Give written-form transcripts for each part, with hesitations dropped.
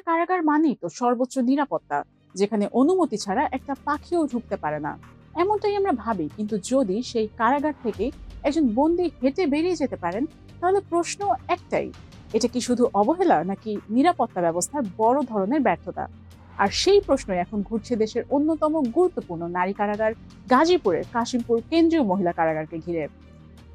কারাগার মানেই তো সর্বোচ্চ নিরাপত্তা, যেখানে অনুমতি ছাড়া একটা পাখিও ঢুকতে পারে না। এমনটাই আমরা ভাবি, কিন্তু যদি সেই কারাগার থেকে একজন বন্দী হেঁটে বেরিয়ে যেতে পারেন, তাহলে প্রশ্ন একটাই, এটা কি শুধু অবহেলা নাকি নিরাপত্তা ব্যবস্থার বড় ধরনের ব্যর্থতা? আর সেই প্রশ্নই এখন ঘুরছে দেশের অন্যতম গুরুত্বপূর্ণ নারী কারাগার গাজীপুরের কাশিমপুর কেন্দ্রীয় মহিলা কারাগারকে ঘিরে।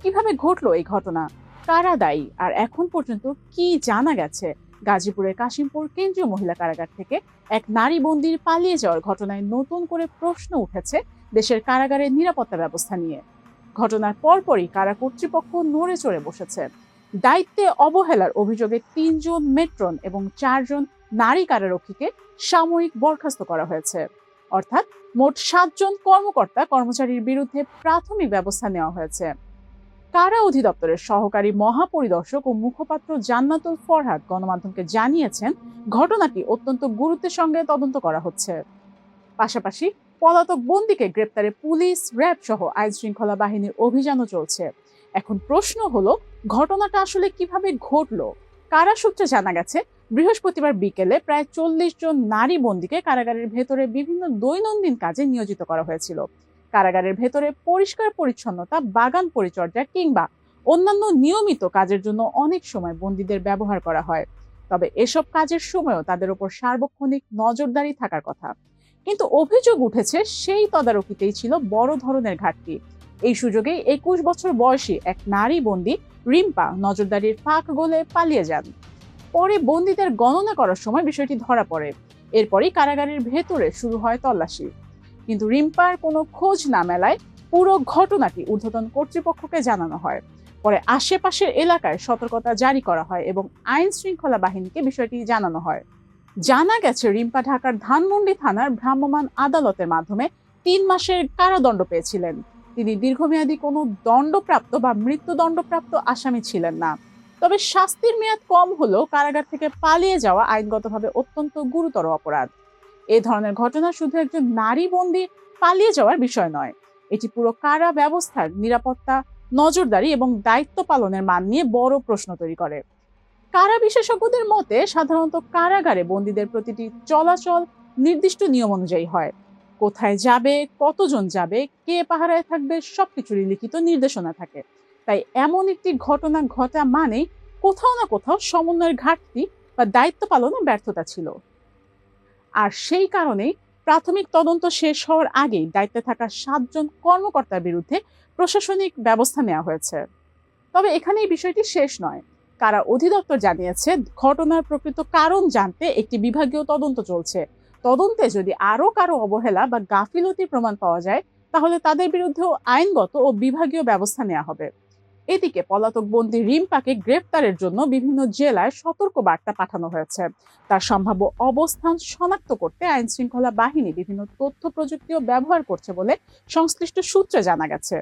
কিভাবে ঘটলো এই ঘটনা, কারা দায়ী, আর এখন পর্যন্ত কি জানা গেছে গাজীপুরের কাশিমপুর কেন্দ্রীয় মহিলা কারাগার থেকে এক নারী বন্দির পালিয়ে যাওয়ার ঘটনায় নতুন করে প্রশ্ন উঠেছে দেশের কারাগারের নিরাপত্তা ব্যবস্থা নিয়ে। ঘটনার পরপরই কারা কর্তৃপক্ষ নড়ে চড়ে বসেছে। দায়িত্বে অবহেলার অভিযোগে ৩ জন মেট্রন এবং ৪ জন নারী কারারক্ষীকে সাময়িক বরখাস্ত করা হয়েছে। অর্থাৎ মোট ৭ জন কর্মকর্তা কর্মচারীর বিরুদ্ধে প্রাথমিক ব্যবস্থা নেওয়া হয়েছে। কারা অধিদপ্তরের সহকারী মহাপরিদর্শক ও মুখপাত্র জান্নাতুল ফরহাদ গণমাধ্যমকে জানিয়েছেন, ঘটনাটি অত্যন্ত গুরুত্বের সঙ্গে তদন্ত করা হচ্ছে। পাশাপাশি পলাতক বন্দীকে গ্রেপ্তারে পুলিশ, র্যাব সহ আইন শৃঙ্খলা বাহিনীর অভিযানও চলছে। এখন প্রশ্ন হলো, ঘটনাটা আসলে কিভাবে ঘটলো? কারা সূত্রে জানা গেছে, বৃহস্পতিবার বিকেলে প্রায় ৪০ জন নারী বন্দীকে কারাগারের ভেতরে বিভিন্ন দৈনন্দিন কাজে নিয়োজিত করা হয়েছিল। কারাগারের ভেতরে পরিষ্কার পরিচ্ছন্নতা, বাগান পরিচর্যা কিংবা অন্যান্য নিয়মিত কাজের জন্য অনেক সময় বন্দীদের ব্যবহার করা হয়। তবে এসব কাজের সময়ও তাদের উপর সার্বক্ষণিক নজরদারি থাকার কথা। কিন্তু অভিযোগ উঠেছে, সেই তদারকিতেই ছিল বড় ধরনের ঘাটতি। এই সুযোগেই ২১ বছর বয়সী এক নারী বন্দী রিম্পা নজরদারির ফাঁক গলে পালিয়ে যান। পরে বন্দীদের গণনা করার সময় বিষয়টি ধরা পড়ে। এরপরই কারাগারের ভেতরে শুরু হয় তল্লাশি। কিন্তু রিম্পার কোনো খোঁজ না মেলায় পুরো ঘটনাটি ঊর্ধ্বতন কর্তৃপক্ষকে জানানো হয়। পরে আশেপাশের এলাকায় সতর্কতা জারি করা হয় এবং আইন শৃঙ্খলা বাহিনীকে বিষয়টি জানানো হয়। জানা গেছে, রিম্পা ঢাকার ধানমন্ডি থানার ভ্রাম্যমাণ আদালতের মাধ্যমে ৩ মাসের কারাদণ্ড পেয়েছিলেন। তিনি দীর্ঘমেয়াদী কোনো দণ্ডপ্রাপ্ত বা মৃত্যুদণ্ডপ্রাপ্ত আসামি ছিলেন না। তবে শাস্তির মেয়াদ কম হলেও কারাগার থেকে পালিয়ে যাওয়া আইনগতভাবে অত্যন্ত গুরুতর অপরাধ। এ ধরনের ঘটনা শুধু একজন নারী বন্দী পালিয়ে যাওয়ার বিষয় নয়, এটি পুরো কারা ব্যবস্থার নিরাপত্তা, নজরদারি এবং দায়িত্ব পালনের মান নিয়ে বড় প্রশ্ন তৈরি করে। কারা বিশেষজ্ঞদের মতে, সাধারণত কারাগারে বন্দীদের প্রতিটি চলাচল নির্দিষ্ট নিয়ম অনুযায়ী হয়। কোথায় যাবে, কতজন যাবে, কে পাহারায় থাকবে, সবকিছুরই লিখিত নির্দেশনা থাকে। তাই এমন একটি ঘটনা ঘটা মানেই কোথাও না কোথাও সমন্বয়ের ঘাটতি বা দায়িত্ব পালনে ব্যর্থতা ছিল। আর সেই কারণেই প্রাথমিক তদন্ত শেষ হওয়ার আগেই দায়িত্বে থাকা ৭ জন কর্মকর্তার বিরুদ্ধে প্রশাসনিক ব্যবস্থা নেওয়া হয়েছে। তবে এখানে এই বিষয়টি শেষ নয়। কারা অধিদপ্তর জানিয়েছে, ঘটনার প্রকৃত কারণ জানতে একটি বিভাগীয় তদন্ত চলছে। তদন্তে যদি আরও কারো অবহেলা বা গাফিলতির প্রমাণ পাওয়া যায়, তাহলে তাদের বিরুদ্ধেও আইনগত ও বিভাগীয় ব্যবস্থা নেওয়া হবে। এদিকে পলাতক বন্দী রিম্পাকে গ্রেফতারের জন্য বিভিন্ন জেলায় সতর্ক বার্তা পাঠানো হয়েছে। তার সম্ভাব্য অবস্থান শনাক্ত করতে আইন শৃঙ্খলা বাহিনী বিভিন্ন তথ্য প্রযুক্তিও ব্যবহার করছে বলে সংশ্লিষ্ট সূত্রে জানা গেছে।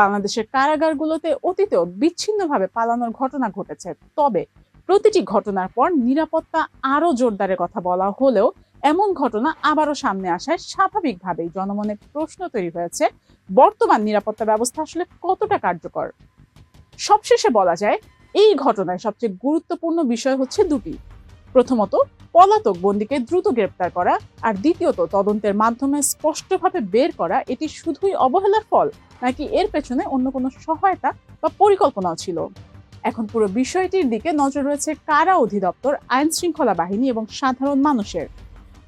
বাংলাদেশের কারাগারগুলোতে অতীতেও বিচ্ছিন্নভাবে পালানোর ঘটনা ঘটেছে। তবে প্রতিটি ঘটনার পর নিরাপত্তা আরও জোরদারের কথা বলা হলেও এমন ঘটনা আবারও সামনে আসায় স্বাভাবিকভাবেই জনমনে প্রশ্ন তৈরি হয়েছে, বর্তমান নিরাপত্তা ব্যবস্থা আসলে কতটা কার্যকর। সবশেষে বলা যায়, এই ঘটনায় সবচেয়ে গুরুত্বপূর্ণ বিষয় হচ্ছে দুটি। প্রথমত, পলাতক বন্দীকে দ্রুত গ্রেপ্তার করা, আর দ্বিতীয়ত, তদন্তের মাধ্যমে স্পষ্টভাবে বের করা এটি শুধুই অবহেলার ফল নাকি এর পেছনে অন্য কোনো সহায়তা বা পরিকল্পনাও ছিল। এখন পুরো বিষয়টির দিকে নজর রয়েছে কারা অধিদপ্তর, আইন শৃঙ্খলা বাহিনী এবং সাধারণ মানুষের।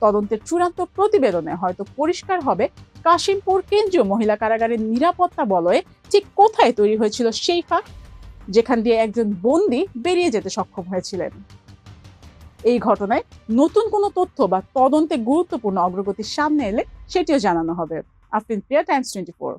তদন্তের চূড়ান্ত প্রতিবেদনে হয়তো পরিষ্কার হবে, কাশিমপুর কেন্দ্রীয় মহিলা কারাগারের নিরাপত্তা বলয়ে ঠিক কোথায় তৈরি হয়েছিল সেই ফাঁক, যেখান দিয়ে একজন বন্দী বেরিয়ে যেতে সক্ষম হয়েছিলেন। এই ঘটনায় নতুন কোনো তথ্য বা তদন্তে গুরুত্বপূর্ণ অগ্রগতির সামনে এলে সেটিও জানানো হবে। আফরিন প্রিয়া, টাইমস 24।